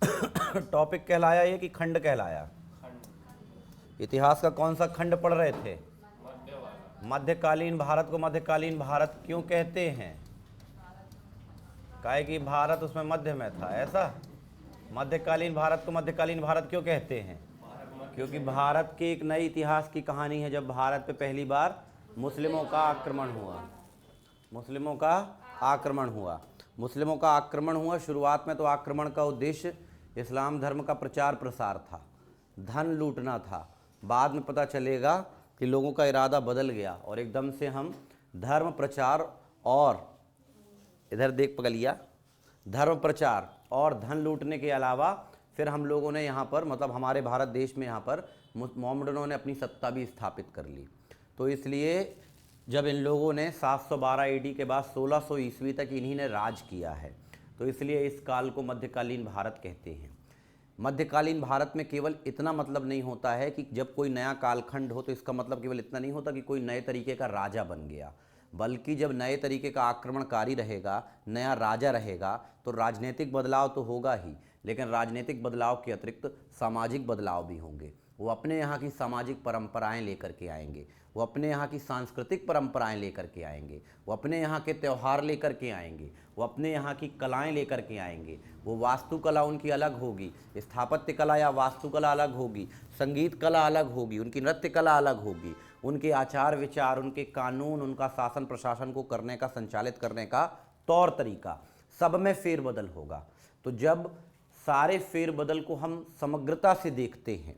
Topic कहलाया ये कि खंड कहलाया? इतिहास का कौन सा खंड पढ़ रहे थे? मध्यकालीन भारत को मध्यकालीन भारत क्यों कहते हैं? काहे कि भारत उसमें मध्य में था, ऐसा। मध्यकालीन भारत को मध्यकालीन भारत क्यों कहते हैं? क्योंकि भारत की एक नई इतिहास की कहानी है, जब भारत पे पहली बार मुस्लिमों का आक्रमण हुआ। मुस्लिमों का आक्रमण हुआ। मुस्लिमों का आक्रमण हुआ। शुरुआत में तो आक्रमण का उद्देश्य इस्लाम धर्म का प्रचार प्रसार था, धन लूटना था। बाद में पता चलेगा कि लोगों का इरादा बदल गया और एकदम से हम धर्म प्रचार और इधर देख पकड़ लिया, धर्म प्रचार और धन लूटने के अलावा फिर हम लोगों ने यहाँ पर, मतलब हमारे भारत देश में यहाँ पर मोहम्मडनों ने अपनी सत्ता भी स्थापित कर ली। तो इसलिए जब इन लोगों ने 712 AD के बाद 1600 ईस्वी तक इन्हीं ने राज किया है, तो इसलिए इस काल को मध्यकालीन भारत कहते हैं। मध्यकालीन भारत में केवल इतना मतलब नहीं होता है कि जब कोई नया कालखंड हो तो इसका मतलब केवल इतना नहीं होता कि कोई नए तरीके का राजा बन गया, बल्कि जब नए तरीके का आक्रमणकारी रहेगा, नया राजा रहेगा, तो राजनीतिक बदलाव तो होगा ही, लेकिन राजनीतिक बदलाव के अतिरिक्त सामाजिक बदलाव भी होंगे। वो अपने यहाँ की सामाजिक परंपराएं लेकर के आएंगे, वो अपने यहाँ की सांस्कृतिक परंपराएं लेकर के आएंगे, वो अपने यहाँ के त्यौहार लेकर के आएंगे, वो अपने यहाँ की कलाएं लेकर के आएंगे। वो वास्तुकला उनकी अलग होगी, स्थापत्य कला या वास्तुकला अलग होगी, संगीत कला अलग होगी, उनकी नृत्य कला अलग होगी, उनके आचार विचार, उनके कानून, उनका शासन प्रशासन को करने का, संचालित करने का तौर तरीका, सब में फेरबदल होगा। तो जब सारे फेरबदल को हम समग्रता से देखते हैं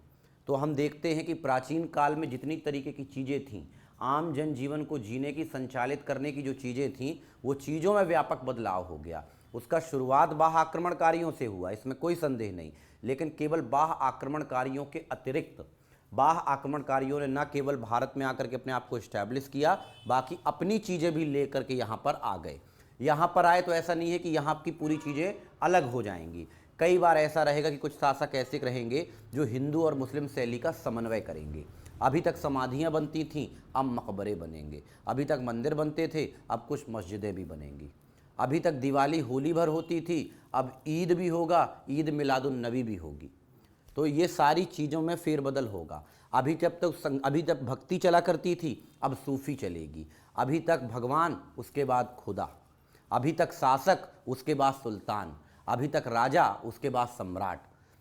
तो हम देखते हैं कि प्राचीन काल में जितनी तरीके की चीज़ें थीं, आम जनजीवन को जीने की, संचालित करने की जो चीज़ें थीं, वो चीज़ों में व्यापक बदलाव हो गया। उसका शुरुआत बाह्य आक्रमणकारियों से हुआ, इसमें कोई संदेह नहीं, लेकिन केवल बाह्य आक्रमणकारियों के अतिरिक्त बाह्य आक्रमणकारियों ने न केवल भारत में आकर के अपने आप को इस्टेब्लिश किया, बाकी अपनी चीज़ें भी लेकर के यहाँ पर आ गए। यहाँ पर आए तो ऐसा नहीं है कि यहाँ की पूरी चीज़ें अलग हो जाएंगी। कई बार ऐसा रहेगा कि कुछ शासक ऐसे रहेंगे जो हिंदू और मुस्लिम शैली का समन्वय करेंगे। अभी तक समाधियाँ बनती थीं, अब मकबरे बनेंगे। अभी तक मंदिर बनते थे, अब कुछ मस्जिदें भी बनेंगी। अभी तक दिवाली होली भर होती थी, अब ईद भी होगा, ईद मिलादुन नबी भी होगी। तो ये सारी चीज़ों में फेरबदल होगा। अभी तक भक्ति चला करती थी, अब सूफ़ी चलेगी। अभी तक भगवान, उसके बाद खुदा। अभी तक शासक, उसके बाद सुल्तान। अभी तक राजा, उसके बाद सम्राट।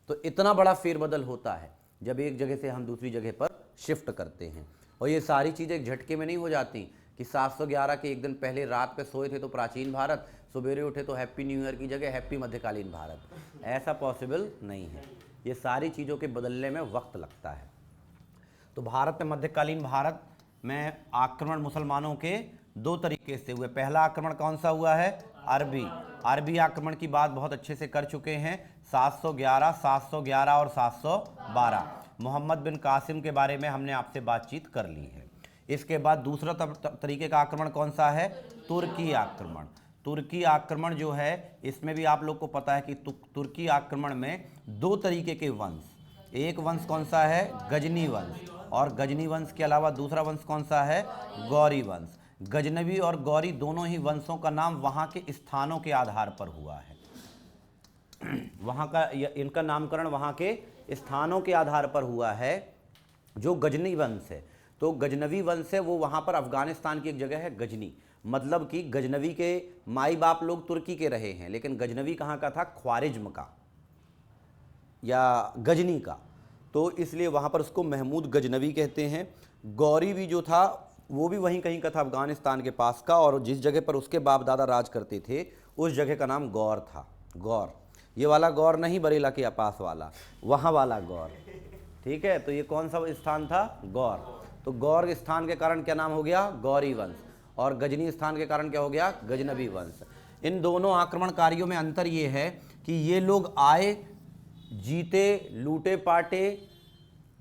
तो इतना बड़ा फेरबदल होता है जब एक जगह से हम दूसरी जगह पर शिफ्ट करते हैं। और ये सारी चीज़ें एक झटके में नहीं हो जाती कि 711 के एक दिन पहले रात पे सोए थे तो प्राचीन भारत, सवेरे उठे तो हैप्पी न्यू ईयर की जगह हैप्पी मध्यकालीन भारत। ऐसा पॉसिबल नहीं है। ये सारी चीज़ों के बदलने में वक्त लगता है। तो भारत में मध्यकालीन भारत में आक्रमण मुसलमानों के दो तरीके से हुए। पहला आक्रमण कौन सा हुआ है? अरबी आक्रमण की बात बहुत अच्छे से कर चुके हैं। 711 और 712 मोहम्मद बिन कासिम के बारे में हमने आपसे बातचीत कर ली है। इसके बाद दूसरा तरीके का आक्रमण कौन सा है? तुर्की आक्रमण। तुर्की आक्रमण जो है, इसमें भी आप लोग को पता है कि तुर्की आक्रमण में दो तरीके के वंश, एक वंश कौन सा है? गजनी वंश, और गजनी वंश के अलावा दूसरा वंश कौन सा है? गौरी वंश। गजनवी और गौरी दोनों ही वंशों का नाम वहाँ के स्थानों के आधार पर हुआ है। वहाँ का इनका नामकरण वहाँ के स्थानों के आधार पर हुआ है। जो गजनी वंश है, तो गजनवी वंश है, वो वहाँ पर अफगानिस्तान की एक जगह है गजनी। मतलब कि गजनवी के माई बाप लोग तुर्की के रहे हैं, लेकिन गजनवी कहाँ का था? ख्वारिज्म का या गजनी का। तो इसलिए वहाँ पर उसको महमूद गजनवी कहते हैं। गौरी भी जो था वो भी वहीं कहीं का था, अफगानिस्तान के पास का, और जिस जगह पर उसके बाप दादा राज करते थे उस जगह का नाम गौर था। गौर, ये वाला गौर नहीं बरेला के पास वाला, वहाँ वाला गौर, ठीक है। तो ये कौन सा स्थान था? गौर। तो गौर स्थान के कारण क्या नाम हो गया? गौरी वंश। और गजनी स्थान के कारण क्या हो गया? गजनवी वंश। इन दोनों आक्रमणकारियों में अंतर ये है कि ये लोग आए, जीते, लूटे पाटे,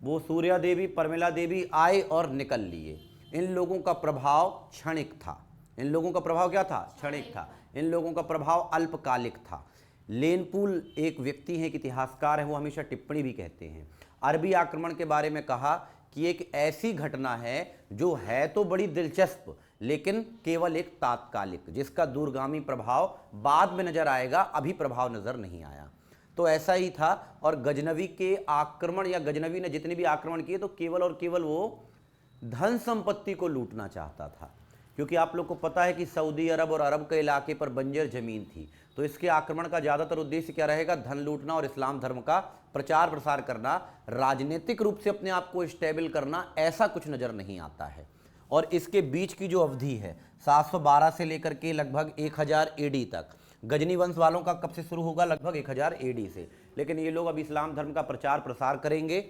वो सूर्या देवी, परमिला देवी आए और निकल लिए। इन लोगों का प्रभाव क्षणिक था। इन लोगों का प्रभाव क्या था? क्षणिक था। इन लोगों का प्रभाव अल्पकालिक था। लेनपूल एक व्यक्ति हैं, एक इतिहासकार हैं, वो हमेशा टिप्पणी भी कहते हैं। अरबी आक्रमण के बारे में कहा कि एक ऐसी घटना है जो है तो बड़ी दिलचस्प, लेकिन केवल एक तात्कालिक, जिसका दूरगामी प्रभाव बाद में नजर आएगा, अभी प्रभाव नजर नहीं आया। तो ऐसा ही था। और गजनवी के आक्रमण या गजनवी ने जितने भी आक्रमण किए तो केवल और केवल वो धन संपत्ति को लूटना चाहता था, क्योंकि आप लोग को पता है कि सऊदी अरब और अरब के इलाके पर बंजर जमीन थी, तो इसके आक्रमण का ज़्यादातर उद्देश्य क्या रहेगा? धन लूटना और इस्लाम धर्म का प्रचार प्रसार करना, राजनीतिक रूप से अपने आप को स्टेबल करना, ऐसा कुछ नज़र नहीं आता है। और इसके बीच की जो अवधि है 712 से लेकर के लगभग 1000 एडी तक, गजनी वंश वालों का कब से शुरू होगा? लगभग 1000 एडी से। लेकिन ये लोग अब इस्लाम धर्म का प्रचार प्रसार करेंगे।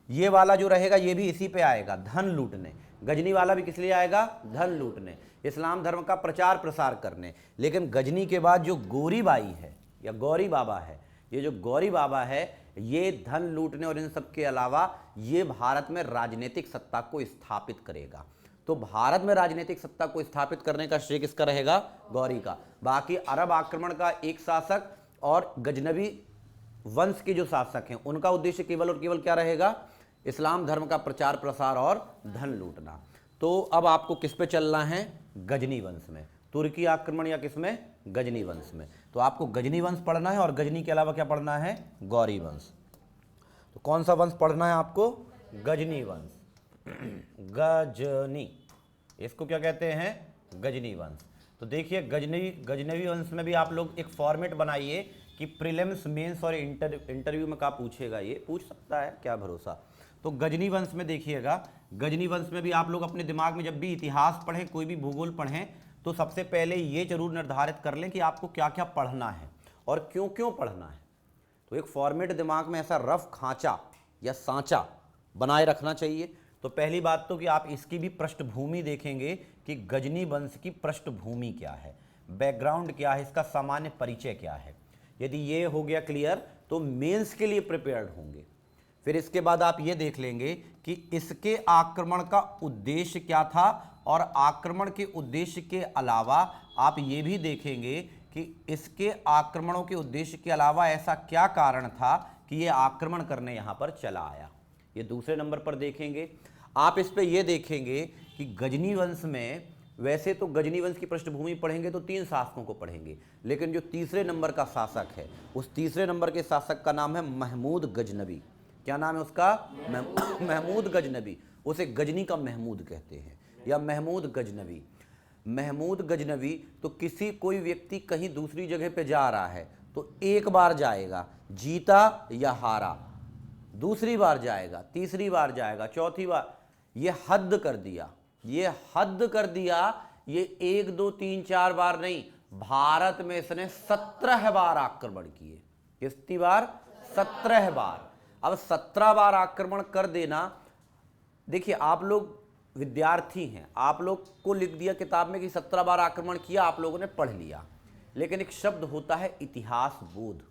ये वाला जो रहेगा ये भी इसी पे आएगा, धन लूटने। गजनी वाला भी किस लिए आएगा? धन लूटने, इस्लाम धर्म का प्रचार प्रसार करने। लेकिन गजनी के बाद जो गौरी बाई है या गौरी बाबा है, ये जो गौरी बाबा है ये धन लूटने और इन सब के अलावा ये भारत में राजनीतिक सत्ता को स्थापित करेगा। तो भारत में राजनीतिक सत्ता को स्थापित करने का श्रेय किसका रहेगा? गौरी का। बाकी अरब आक्रमण का एक शासक और गजनवी वंश के जो शासक हैं उनका उद्देश्य केवल और केवल क्या रहेगा? इस्लाम धर्म का प्रचार प्रसार और धन लूटना। तो अब आपको किस पे चलना है? गजनी वंश में। तुर्की आक्रमण या किस में? गजनी वंश में। तो आपको गजनी वंश पढ़ना है और गजनी के अलावा क्या पढ़ना है? गौरी वंश। तो कौन सा वंश पढ़ना है आपको? गजनी वंश। गजनी, इसको क्या कहते हैं? गजनी वंश। तो देखिए गजनवी वंश में भी आप लोग एक फॉर्मेट बनाइए कि प्रीलिम्स, मेंस और इंटरव्यू में क्या पूछेगा, ये पूछ सकता है, क्या भरोसा। तो गजनी वंश में देखिएगा, गजनी वंश में भी आप लोग अपने दिमाग में जब भी इतिहास पढ़ें, कोई भी भूगोल पढ़ें, तो सबसे पहले ये जरूर निर्धारित कर लें कि आपको क्या क्या पढ़ना है और क्यों क्यों पढ़ना है। तो एक फॉर्मेट दिमाग में ऐसा रफ खांचा या सांचा बनाए रखना चाहिए। तो पहली बात तो कि आप इसकी भी पृष्ठभूमि देखेंगे कि गजनी वंश की पृष्ठभूमि क्या है, बैकग्राउंड क्या है, इसका सामान्य परिचय क्या है। यदि ये हो गया क्लियर तो मेंस के लिए प्रिपेयर्ड होंगे। फिर इसके बाद आप ये देख लेंगे कि इसके आक्रमण का उद्देश्य क्या था, और आक्रमण के उद्देश्य के अलावा आप ये भी देखेंगे कि इसके आक्रमणों के उद्देश्य के अलावा ऐसा क्या कारण था कि ये आक्रमण करने यहाँ पर चला आया। ये दूसरे नंबर पर देखेंगे। आप इस पे ये देखेंगे कि गजनी वंश में, वैसे तो गजनी वंश की पृष्ठभूमि पढ़ेंगे तो 3 शासकों को पढ़ेंगे, लेकिन जो तीसरे नंबर का शासक है उस तीसरे नंबर के शासक का नाम है महमूद गजनवी। क्या नाम है उसका? महमूद गजनवी। उसे गजनी का महमूद कहते हैं या महमूद गजनवी। महमूद गजनवी तो किसी कोई व्यक्ति कहीं दूसरी जगह पे जा रहा है तो एक बार जाएगा, जीता या हारा, दूसरी बार जाएगा, तीसरी बार जाएगा, चौथी बार, ये हद कर दिया, ये हद कर दिया। ये 1 2 3 4 बार नहीं, भारत में इसने 17 बार आक्रमण किए। कितनी बार? 17 बार। अब 17 बार आक्रमण कर देना, देखिए आप लोग विद्यार्थी हैं, आप लोग को लिख दिया किताब में कि 17 बार आक्रमण किया, आप लोगों ने पढ़ लिया, लेकिन एक शब्द होता है इतिहास बोध।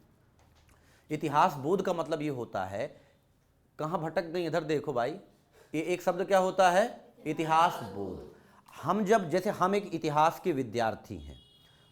इतिहास बोध का मतलब ये होता है, कहाँ भटक गई, इधर देखो भाई, ये एक शब्द क्या होता है? इतिहास बोध। हम जब, जैसे हम एक इतिहास के विद्यार्थी हैं,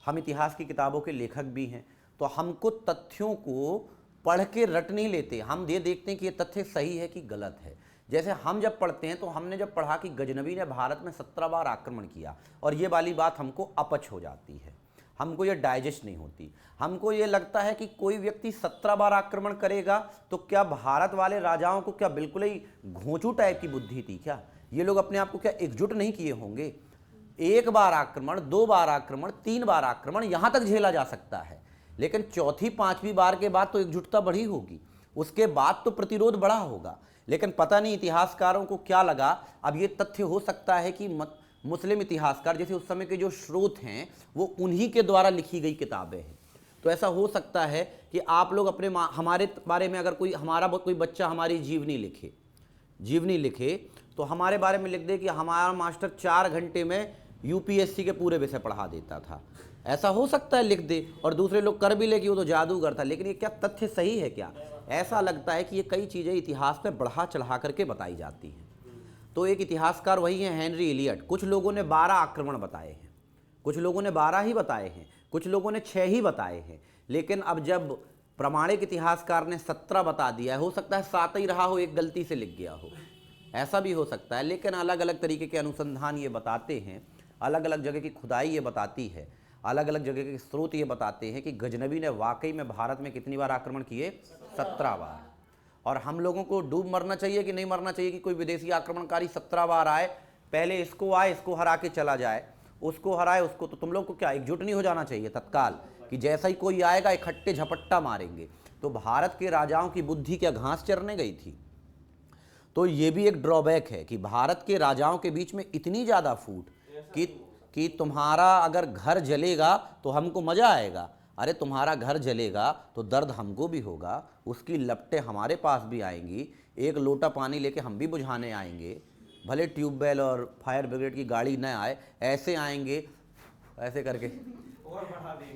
हम इतिहास की किताबों के लेखक भी हैं, तो हमको तथ्यों को पढ़ के रट नहीं लेते, हम ये देखते हैं कि ये तथ्य सही है कि गलत है। जैसे हम जब पढ़ते हैं तो हमने जब पढ़ा कि गजनवी ने भारत में 17 बार आक्रमण किया, और ये वाली बात हमको अपच हो जाती है, हमको ये डाइजेस्ट नहीं होती। हमको ये लगता है कि कोई व्यक्ति 17 बार आक्रमण करेगा तो क्या भारत वाले राजाओं को क्या बिल्कुल ही घोंचू टाइप की बुद्धि थी क्या? ये लोग अपने आप को क्या एकजुट नहीं किए होंगे? 1 बार आक्रमण, 2 बार आक्रमण, 3 बार आक्रमण यहाँ तक झेला जा सकता है, लेकिन चौथी 5वीं बार के बाद तो एकजुटता बढ़ी होगी, उसके बाद तो प्रतिरोध बढ़ा होगा। लेकिन पता नहीं इतिहासकारों को क्या लगा। अब ये तथ्य हो सकता है कि मुस्लिम इतिहासकार, जैसे उस समय के जो स्रोत हैं वो उन्हीं के द्वारा लिखी गई किताबें हैं, तो ऐसा हो सकता है कि आप लोग अपने हमारे बारे में, अगर कोई हमारा कोई बच्चा हमारी जीवनी लिखे तो हमारे बारे में लिख दे कि हमारा मास्टर 4 घंटे में यूपीएससी के पूरे विषय पढ़ा देता था, ऐसा हो सकता है लिख दे, और दूसरे लोग कर भी ले कि वो तो जादूगर था। लेकिन ये क्या तथ्य सही है क्या? ऐसा लगता है कि ये कई चीज़ें इतिहास में बढ़ा चढ़ा करके बताई जाती हैं। तो एक इतिहासकार वही है हेनरी इलियट। कुछ लोगों ने 12 आक्रमण बताए हैं, कुछ लोगों ने 12 ही बताए हैं, कुछ लोगों ने 6 ही बताए हैं, लेकिन अब जब प्रामाणिक इतिहासकार ने 17 बता दिया है, हो सकता है 7 ही रहा हो, एक गलती से लिख गया हो, ऐसा भी हो सकता है। लेकिन अलग अलग तरीके के अनुसंधान ये बताते हैं, अलग अलग जगह की खुदाई ये बताती है। अलग अलग जगह के स्रोत ये बताते हैं कि गजनबी ने वाकई में भारत में कितनी बार आक्रमण किए, 17 बार। और हम लोगों को डूब मरना चाहिए कि नहीं मरना चाहिए कि कोई विदेशी आक्रमणकारी 17 बार आए, पहले इसको आए, इसको हरा के चला जाए, उसको हराए उसको, तो तुम लोग को क्या एकजुट नहीं हो जाना चाहिए तत्काल कि जैसा ही कोई आएगा इकट्ठे झपट्टा मारेंगे? तो भारत के राजाओं की बुद्धि क्या घास चरने गई थी? तो ये भी एक ड्रॉबैक है कि भारत के राजाओं के बीच में इतनी ज़्यादा फूट कि तुम्हारा अगर घर जलेगा तो हमको मज़ा आएगा, अरे तुम्हारा घर जलेगा तो दर्द हमको भी होगा, उसकी लपटें हमारे पास भी आएंगी, एक लोटा पानी लेके हम भी बुझाने आएंगे, भले ट्यूबवेल और फायर ब्रिगेड की गाड़ी न आए, ऐसे आएंगे ऐसे करके,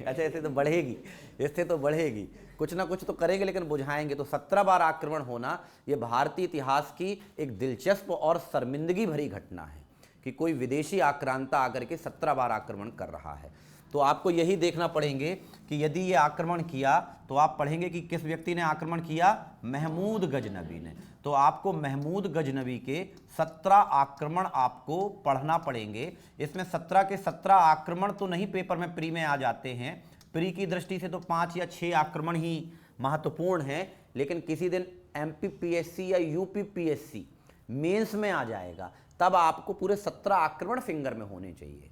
अच्छा ऐसे तो बढ़ेगी, इससे तो बढ़ेगी, कुछ ना कुछ तो करेंगे लेकिन बुझाएंगे। तो 17 बार आक्रमण होना ये भारतीय इतिहास की एक दिलचस्प और शर्मिंदगी भरी घटना है कि कोई विदेशी आक्रांता आकर के 17 बार आक्रमण कर रहा है। तो आपको यही देखना पड़ेंगे कि यदि ये आक्रमण किया तो आप पढ़ेंगे कि किस व्यक्ति ने आक्रमण किया, महमूद गजनबी ने। तो आपको महमूद गजनबी के 17 आक्रमण आपको पढ़ना पड़ेंगे। इसमें 17 के 17 आक्रमण तो नहीं पेपर में प्री में आ जाते हैं, प्री की दृष्टि से तो 5 या 6 आक्रमण ही महत्वपूर्ण हैं, लेकिन किसी दिन MPPSC या UPPSC मेंस में आ जाएगा, तब आपको पूरे 17 आक्रमण फिंगर में होने चाहिए।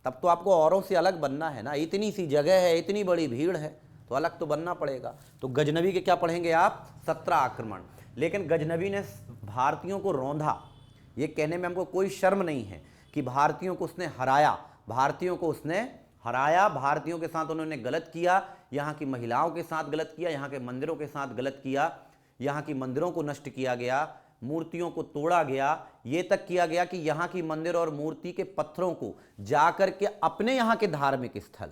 तब तो आपको औरों से अलग बनना है ना, इतनी सी जगह है, इतनी बड़ी भीड़ है, तो अलग तो बनना पड़ेगा। तो गजनबी के क्या पढ़ेंगे आप, 17 आक्रमण। लेकिन गजनबी ने भारतीयों को रौंदा, ये कहने में हमको कोई शर्म नहीं है कि भारतीयों को उसने हराया, भारतीयों को उसने हराया, भारतीयों के साथ उन्होंने गलत किया, यहाँ की महिलाओं के साथ गलत किया, यहाँ के मंदिरों के साथ गलत किया, यहाँ की मंदिरों को नष्ट किया गया, मूर्तियों को तोड़ा गया, ये तक किया गया कि यहाँ की मंदिर और मूर्ति के पत्थरों को जाकर के अपने यहाँ के धार्मिक स्थल,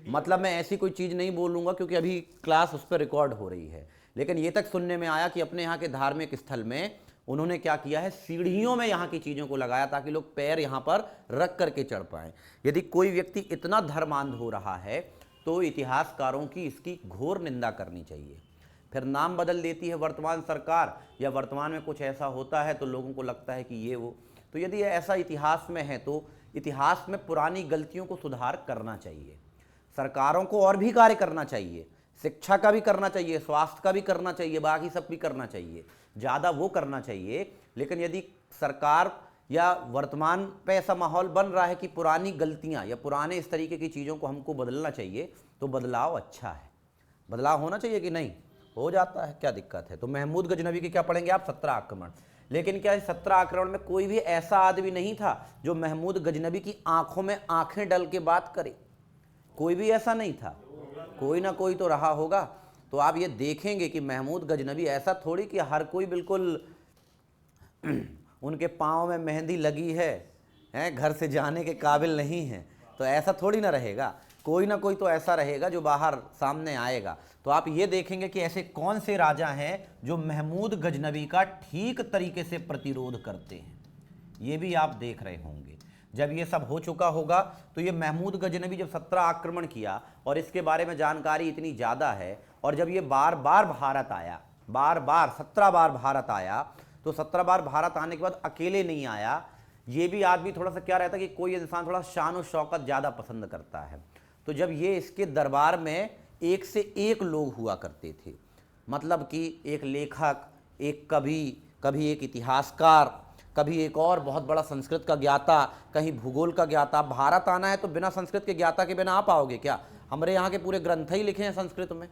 मतलब मैं ऐसी कोई चीज़ नहीं बोलूँगा क्योंकि अभी क्लास उस पर रिकॉर्ड हो रही है, लेकिन ये तक सुनने में आया कि अपने यहाँ के धार्मिक स्थल में उन्होंने क्या किया है, सीढ़ियों में यहाँ की चीज़ों को लगाया ताकि लोग पैर यहाँ पर रख करके चढ़ पाएँ। यदि कोई व्यक्ति इतना धर्मांध हो रहा है तो इतिहासकारों की इसकी घोर निंदा करनी चाहिए। फिर नाम बदल देती है वर्तमान सरकार, या वर्तमान में कुछ ऐसा होता है तो लोगों को लगता है कि ये वो। तो यदि ऐसा इतिहास में है तो इतिहास में पुरानी गलतियों को सुधार करना चाहिए। सरकारों को और भी कार्य करना चाहिए, शिक्षा का भी करना चाहिए, स्वास्थ्य का भी करना चाहिए, बाकी सब भी करना चाहिए, ज़्यादा वो करना चाहिए। लेकिन यदि सरकार या वर्तमान पे ऐसा माहौल बन रहा है कि पुरानी गलतियां या पुराने इस तरीके की चीज़ों को हमको बदलना चाहिए, तो बदलाव अच्छा है, बदलाव होना चाहिए कि नहीं, हो जाता है, क्या दिक्कत है। तो महमूद गजनबी के क्या पढ़ेंगे आप, 17 आक्रमण। लेकिन क्या 17 आक्रमण में कोई भी ऐसा आदमी नहीं था जो महमूद गजनबी की आंखों में आंखें डाल के बात करे, कोई भी ऐसा नहीं था, कोई ना कोई तो रहा होगा। तो आप ये देखेंगे कि महमूद गजनबी ऐसा थोड़ी कि हर कोई बिल्कुल उनके पाँव में मेहंदी लगी है घर से जाने के काबिल नहीं है, तो ऐसा थोड़ी ना रहेगा, कोई ना कोई तो ऐसा रहेगा जो बाहर सामने आएगा। तो आप ये देखेंगे कि ऐसे कौन से राजा हैं जो महमूद गजनबी का ठीक तरीके से प्रतिरोध करते हैं, ये भी आप देख रहे होंगे। जब ये सब हो चुका होगा तो ये महमूद गजनबी जब 17 आक्रमण किया और इसके बारे में जानकारी इतनी ज़्यादा है, और जब ये बार बार भारत आया, बार बार 17 बार भारत आया, तो 17 बार भारत आने के बाद अकेले नहीं आया, ये भी आदमी थोड़ा सा क्या रहता है कि कोई इंसान थोड़ा शान और शौकत ज़्यादा पसंद करता है। तो जब ये इसके दरबार में एक से एक लोग हुआ करते थे, मतलब कि एक लेखक, एक कवि, कभी एक इतिहासकार, कभी एक और बहुत बड़ा संस्कृत का ज्ञाता, कहीं भूगोल का ज्ञाता। भारत आना है तो बिना संस्कृत के ज्ञाता के बिना आ पाओगे क्या? हमारे यहाँ के पूरे ग्रंथ ही लिखे हैं संस्कृत में,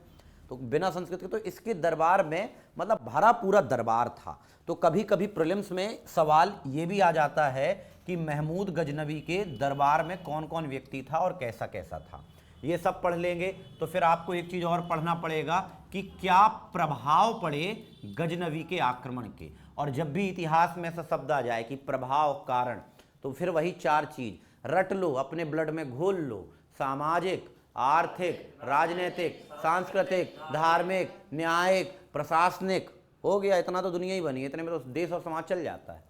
तो बिना संस्कृत के। तो इसके दरबार में मतलब भरा पूरा दरबार था। तो कभी कभी प्रीलिम्स में सवाल ये भी आ जाता है कि महमूद गजनबी के दरबार में कौन कौन व्यक्ति था और कैसा कैसा था, ये सब पढ़ लेंगे। तो फिर आपको एक चीज़ और पढ़ना पड़ेगा कि क्या प्रभाव पड़े गजनबी के आक्रमण के। और जब भी इतिहास में ऐसा शब्द आ जाए कि प्रभाव, कारण, तो फिर वही 4 चीज़ रट लो, अपने ब्लड में घोल लो, सामाजिक, आर्थिक, राजनीतिक, सांस्कृतिक, धार्मिक, न्यायिक, प्रशासनिक, हो गया। इतना तो दुनिया ही बनी है, इतने में तो देश और समाज चल जाता है।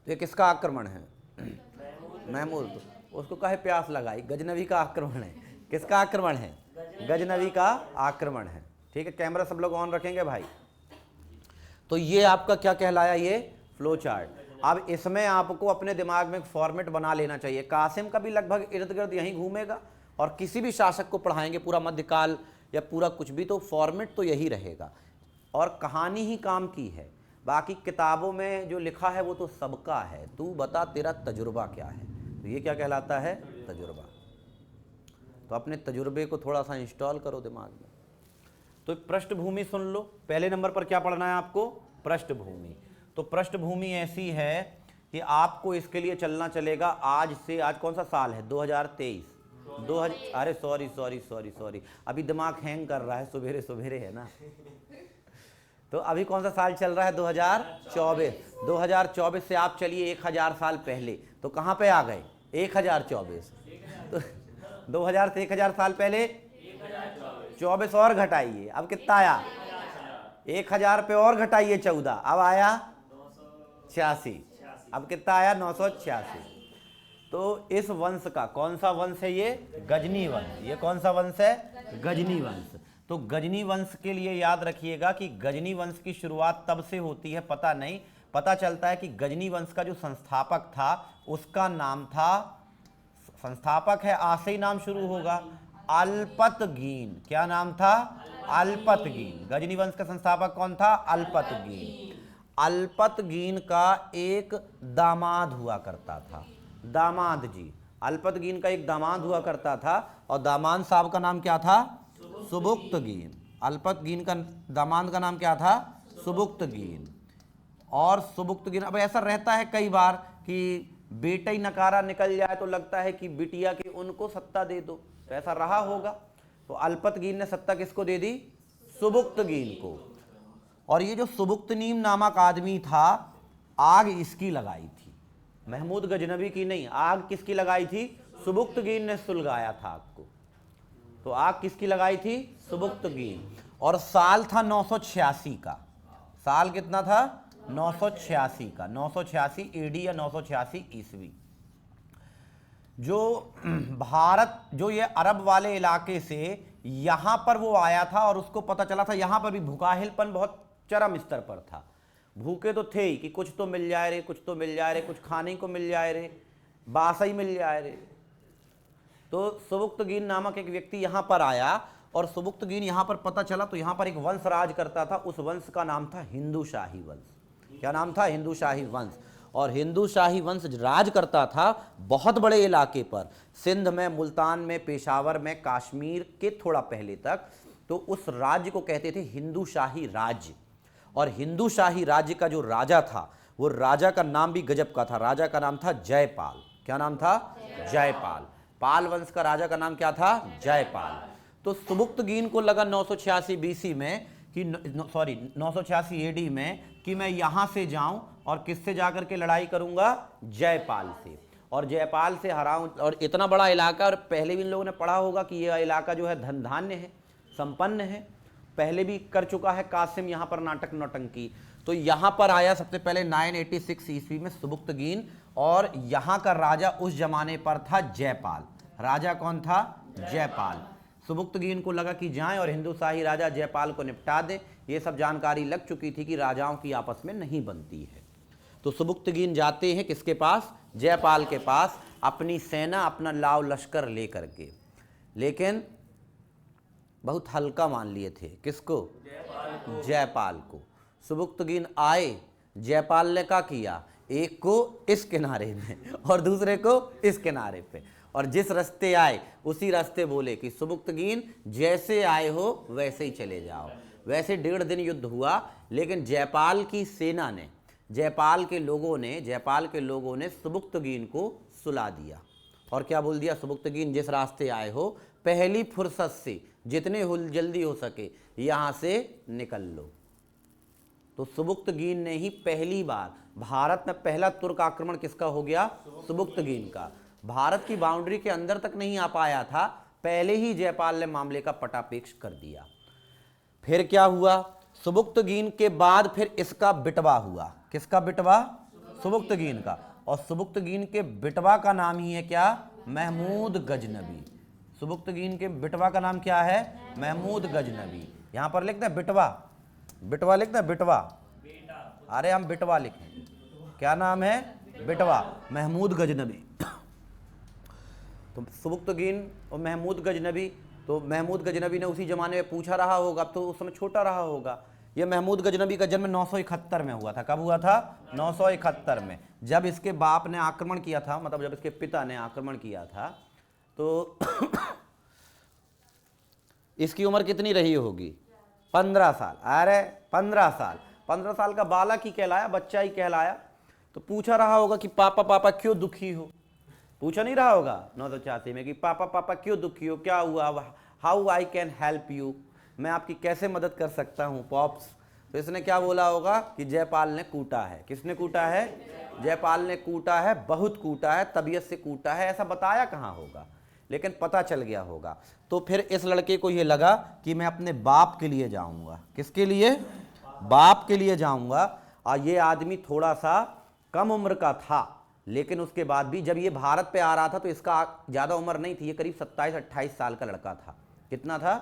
तो ये किसका आक्रमण है? महमूद। उसको कहे प्यास लगाई, गजनबी का आक्रमण है। किसका आक्रमण है? गजनबी का आक्रमण है। ठीक है, कैमरा सब लोग ऑन रखेंगे भाई। तो ये आपका क्या कहलाया, ये फ्लो चार्ट। अब इसमें आपको अपने दिमाग में एक फॉर्मेट बना लेना चाहिए। कासिम का भी लगभग इर्द गिर्द यहीं घूमेगा, और किसी भी शासक को पढ़ाएंगे पूरा मध्यकाल या पूरा कुछ भी, तो फॉर्मेट तो यही रहेगा, और कहानी ही काम की है। बाकी किताबों में जो लिखा है वो तो सबका है। तू बता तेरा तजुर्बा क्या है। तो ये क्या कहलाता है? तजुर्बा। तो अपने तजुर्बे को थोड़ा सा इंस्टॉल करो दिमाग में। तो पृष्ठभूमि सुन लो। पहले नंबर पर क्या पढ़ना है आपको? पृष्ठभूमि। तो पृष्ठभूमि ऐसी है कि आपको इसके लिए चलना चलेगा आज से। आज कौन सा साल है? 2023। अरे सॉरी, अभी दिमाग हैंग कर रहा है, सवेरे सवेरे है ना। तो अभी कौन सा साल चल रहा है? 2024। 2024 से आप चलिए 1000 साल पहले, तो कहाँ पे आ गए? 1024। तो 2000 से 1000 साल पहले 24 और घटाइए, अब कितना आया? 1000 पे और घटाइए 14, अब आया 86। अब कितना आया? 986। तो इस वंश का कौन सा वंश है? ये गजनी वंश। ये कौन सा वंश है? गजनी वंश। तो गजनी वंश के लिए याद रखिएगा कि गजनी वंश की शुरुआत तब से होती है, पता नहीं, पता चलता है कि गजनी वंश का जो संस्थापक था उसका नाम था, संस्थापक है आ से ही नाम शुरू होगा, अल्पतगीन। क्या नाम था? अल्पतगीन। गजनी वंश का संस्थापक कौन था? अल्पतगीन। अल्पतगीन का एक दामाद हुआ करता था, दामाद जी। अल्पतगीन का एक दामाद हुआ करता था, और दामाद साहब का नाम क्या था? सुबुक्तगीन। अल्पतगीन का दामाद का नाम क्या था? सुबुक्तगीन। और सुबुक्तगीन, अब ऐसा रहता है कई बार कि बेटा ही नकारा निकल जाए तो लगता है कि बिटिया के उनको सत्ता दे दो, तो ऐसा रहा होगा। तो अल्पतगीन ने सत्ता किसको दे दी? सुबुक्तगीन को। और ये जो सुबुक्तनीम नामक आदमी था, आग इसकी लगाई थी, महमूद गजनबी की नहीं। आग किसकी लगाई थी? सुबुक्तगीन ने सुलगाया था आग को। तो आग किसकी लगाई थी? सुबुक्तगीन। और साल था 986 का। साल कितना था? 986 का। 986 एडी या 986 ईस्वी। जो भारत, जो ये अरब वाले इलाके से यहां पर वो आया था, और उसको पता चला था यहां पर भी भूकाहिलपन बहुत चरम स्तर पर था। भूखे तो थे ही कि कुछ तो मिल जाए रे, कुछ तो मिल जाए रे, कुछ खाने को मिल जाए रे, बासा ही मिल जाए रे। तो सुबुक्तगीन नामक एक व्यक्ति यहां पर आया, और सुबुक्तगीन यहां पर पता चला तो यहां पर एक वंश राज करता था। उस वंश का नाम था हिंदू शाही वंश। क्या नाम था? हिंदू शाही वंश। और हिंदू शाही वंश राज करता था बहुत बड़े इलाके पर, सिंध में, मुल्तान में, पेशावर में, कश्मीर के थोड़ा पहले तक। तो उस राज्य को कहते थे हिंदू शाही राज्य। और हिंदू शाही राज्य का जो राजा था, वो राजा का नाम भी गजब का था। राजा का नाम था जयपाल। क्या नाम था? जयपाल। पाल वंश का राजा का नाम क्या था? जयपाल। तो सुबुक्तगीन को लगा 986 बीसी में कि 986 एडी में कि मैं यहां से जाऊं और किससे जाकर के लड़ाई करूंगा? जयपाल से। और जयपाल से हराऊं। और इतना बड़ा इलाका, और पहले भी इन लोगों ने पढ़ा होगा कि यह इलाका जो है धन धान्य है, संपन्न है। पहले भी कर चुका है कासिम यहां पर नाटक नौटंकी। तो यहां पर आया सबसे पहले 986 ईस्वी में सुबुक्तगीन, और यहां का राजा उस जमाने पर था जयपाल। राजा कौन था? जयपाल। सुबुक्तगीन को लगा कि जाएं और हिंदू शाही राजा जयपाल को निपटा दें। ये सब जानकारी लग चुकी थी कि राजाओं की आपस में नहीं बनती है। तो सुबुक्तगीन जाते हैं किसके पास? जयपाल के पास, अपनी सेना, अपना लाव लश्कर लेकर के। लेकिन बहुत हल्का मान लिए थे। किसको? जयपाल को। सुबुक्तगीन आए, जयपाल ने क्या किया? एक को इस किनारे में और दूसरे को इस किनारे पे, और जिस रास्ते आए उसी रास्ते बोले कि सुबुक्तगीन जैसे आए हो वैसे ही चले जाओ। वैसे 1.5 दिन युद्ध हुआ, लेकिन जयपाल की सेना ने, जयपाल के लोगों ने सुबुक्तगीन को सुला दिया। और क्या बोल दिया? सुबुक्तगीन जिस रास्ते आए हो, पहली फुर्सत से जितने जल्दी हो सके यहां से निकल लो। तो सुबुक्तगीन ने ही पहली बार, भारत में पहला तुर्क आक्रमण किसका हो गया? सुबुक्तगीन का। भारत की बाउंड्री के अंदर तक नहीं आ पाया था, पहले ही जयपाल ने मामले का पटापेक्ष कर दिया। फिर क्या हुआ? सुबुक्तगीन के बाद फिर इसका बिटवा हुआ। किसका बिटवा? सुबुक्तगीन का। और सुबुक्तगीन के बिटवा का नाम ही है क्या? महमूद गजनबी। सुबुक्तगीन के बिटवा का नाम क्या है? महमूद गजनबी। यहां पर लिखते हैं बिटवा, बिटवा लिखते हैं, बिटवा। अरे हम बिटवा लिखें, क्या नाम है? बेटवा महमूद गजनबी। तो सुबुक्तगीन और महमूद गजनबी, तो महमूद गजनबी ने उसी ज़माने में पूछा रहा होगा, अब तो उस समय छोटा रहा होगा। ये महमूद गजनबी का जन्म 971 में हुआ था। कब हुआ था? 971 में, जब इसके बाप ने आक्रमण किया था, मतलब जब इसके पिता ने आक्रमण किया था, तो इसकी उम्र कितनी रही होगी? 15 साल। अरे 15 साल, 15 साल का बालक ही कहलाया, बच्चा ही कहलाया। तो पूछा रहा होगा कि पापा पापा क्यों दुखी हो? पूछा नहीं रहा होगा 984 में कि पापा पापा क्यों दुखी हो, क्या हुआ, how I can help you, मैं आपकी कैसे मदद कर सकता हूँ पॉप्स। तो इसने क्या बोला होगा कि जयपाल ने कूटा है। किसने कूटा है? जयपाल ने कूटा है, बहुत कूटा है, तबीयत से कूटा है। ऐसा बताया कहाँ होगा, लेकिन पता चल गया होगा। तो फिर इस लड़के को ये लगा कि मैं अपने बाप के लिए जाऊँगा। किसके लिए? बाप के लिए जाऊँगा। और ये आदमी थोड़ा सा कम उम्र का था, लेकिन उसके बाद भी जब ये भारत पे आ रहा था तो इसका ज़्यादा उम्र नहीं थी, ये करीब 27-28 साल का लड़का था। कितना था?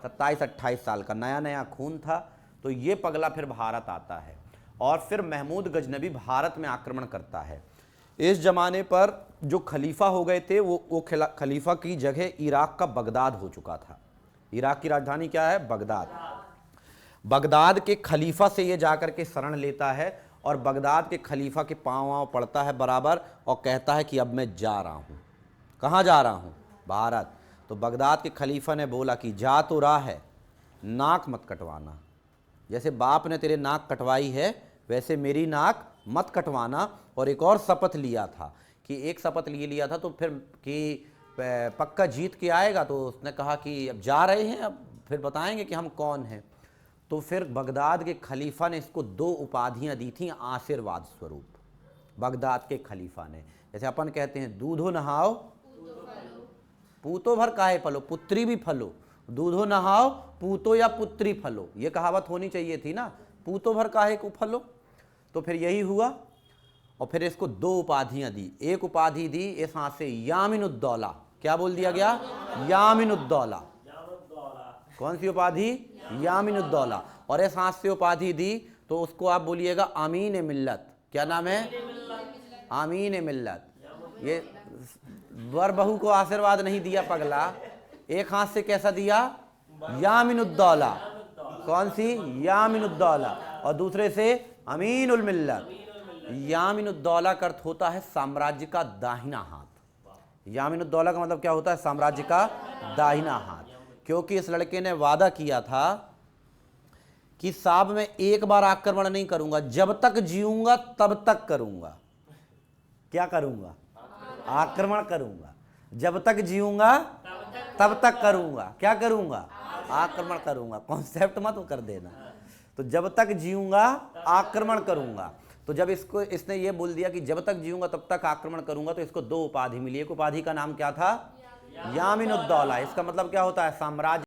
27-28 साल का, नया नया खून था। तो ये पगला फिर भारत आता है और फिर महमूद गजनबी भारत में आक्रमण करता है। इस जमाने पर जो खलीफा हो गए थे वो खलीफा की जगह इराक का बगदाद हो चुका था। इराक की राजधानी क्या है? बगदाद। बगदाद के खलीफा से ये जाकर के शरण लेता है और बगदाद के खलीफा के पाँव पड़ता है बराबर और कहता है कि अब मैं जा रहा हूँ। कहाँ जा रहा हूँ? भारत। तो बगदाद के खलीफा ने बोला कि जा तो रहा है, नाक मत कटवाना। जैसे बाप ने तेरे नाक कटवाई है वैसे मेरी नाक मत कटवाना। और एक और शपथ लिया था कि एक शपथ लिए लिया था तो फिर कि पक्का जीत के आएगा। तो उसने कहा कि अब जा रहे हैं, अब फिर बताएंगे कि हम कौन हैं। तो फिर बगदाद के खलीफा ने इसको 2 उपाधियां दी थी आशीर्वाद स्वरूप। बगदाद के खलीफा ने, जैसे अपन कहते हैं दूधो नहाओ पूतो भर काहे फलो, पुत्री भी फलो, दूधो नहाओ पूतो या पुत्री फलो, ये कहावत होनी चाहिए थी ना, पूतो भर काहे को फलो। तो फिर यही हुआ और फिर इसको 2 उपाधियां दी। एक उपाधि दी इस हाथ से यामिनुद्दौला। क्या बोल दिया गया? यामिनुद्दौला। कौन सी उपाधि? यामिनुद्दौला। और इस हाथ से उपाधि दी तो उसको आप बोलिएगा अमीन मिल्लत। क्या नाम है? अमीन मिल्लत। ये वर बहू को आशीर्वाद नहीं दिया पगला, एक हाथ से कैसा दिया? यामिनुद्दौला। कौन सी? यामिनुद्दौला। और दूसरे से अमीनुल मिल्लत। यामिनुद्दौला का अर्थ होता है साम्राज्य का दाहिना हाथ। यामिनुद्दौला का मतलब क्या होता है? साम्राज्य का दाहिना हाथ। क्योंकि इस लड़के ने वादा किया था कि साहब मैं एक बार आक्रमण नहीं करूंगा, जब तक जीऊंगा तब तक करूंगा। क्या करूंगा? आक्रमण करूंगा। जब तक जीऊंगा तब तक करूंगा। क्या करूंगा? आक्रमण करूंगा। कॉन्सेप्ट मत कर देना। तो जब तक जीऊंगा आक्रमण करूंगा। तो जब इसने ये बोल दिया कि जब तक जीऊंगा तब तक आक्रमण करूंगा, तो इसको 2 उपाधि मिली। एक उपाधि का नाम क्या था? यामिनुद्दौला। इसका मतलब क्या होता है? साम्राज्य